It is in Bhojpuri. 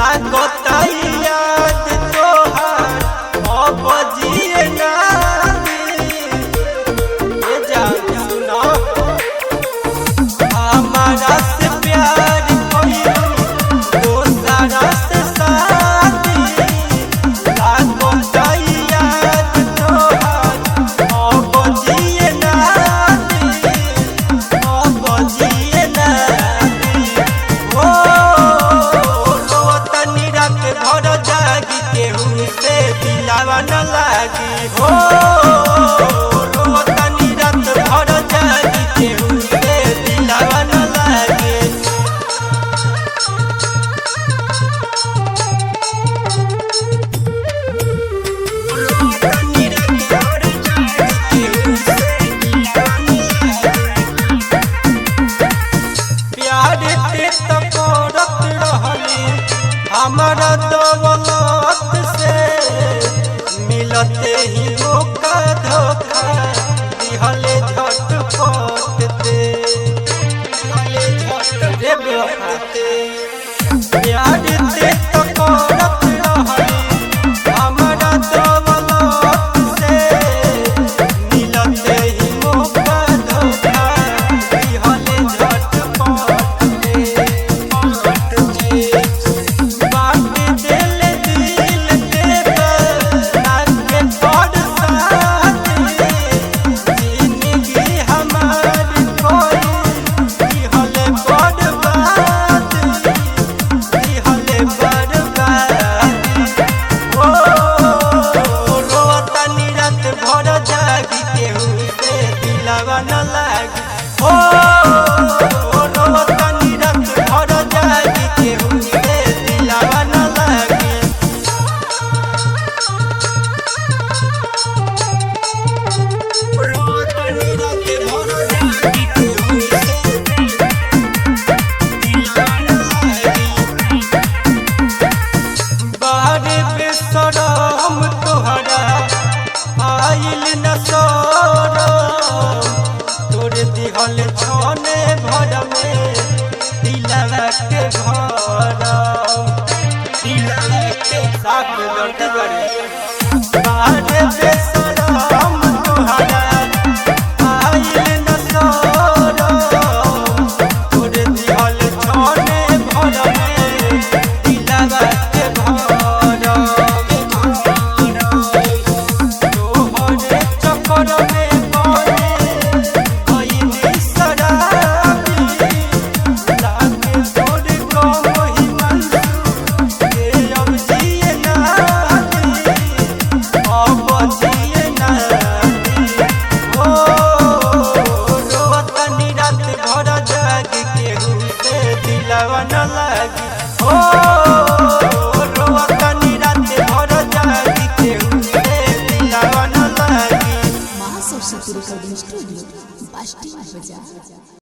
लागता याद तोहार अब जिए ना ये जान सुनो हमारा से प्यार कोई दोसरा से शादी लागता याद तोहार अब जिए ना अब जिए ना भर जागी केहू से दिलावा न लागी हो तनी रात भर जागी केहू से दिलावा न लागी प्यार ते तो करत रहली हमारा दौलत से मिलते ही मौका धोखा दिहले झटपट दे प्यार ते तो करत रहली हमारा दौलत से मिलते ही मौका धोखा दिहले झटपट दे न लागी हो तनी रात भर जागी केहू से दिलावा न लागी तनी रात भर जागी केहू से दिलावा न लागी बाहर बेशरम तोहरा आइल न दिहल छने भर में दिलवा के घर दिलवा के साथ दर्द करे बाहर बेशरम तोहरा आइल न सरो तोर दिहल छने भर में दिलवा के घर तोहरे चक्कर में दिलावा न लागी हो तनी रात भर जागी केहू से दिलावा न लागी। महासरस्वती रिकॉर्डिंग स्टूडियो बास्ती बाजार।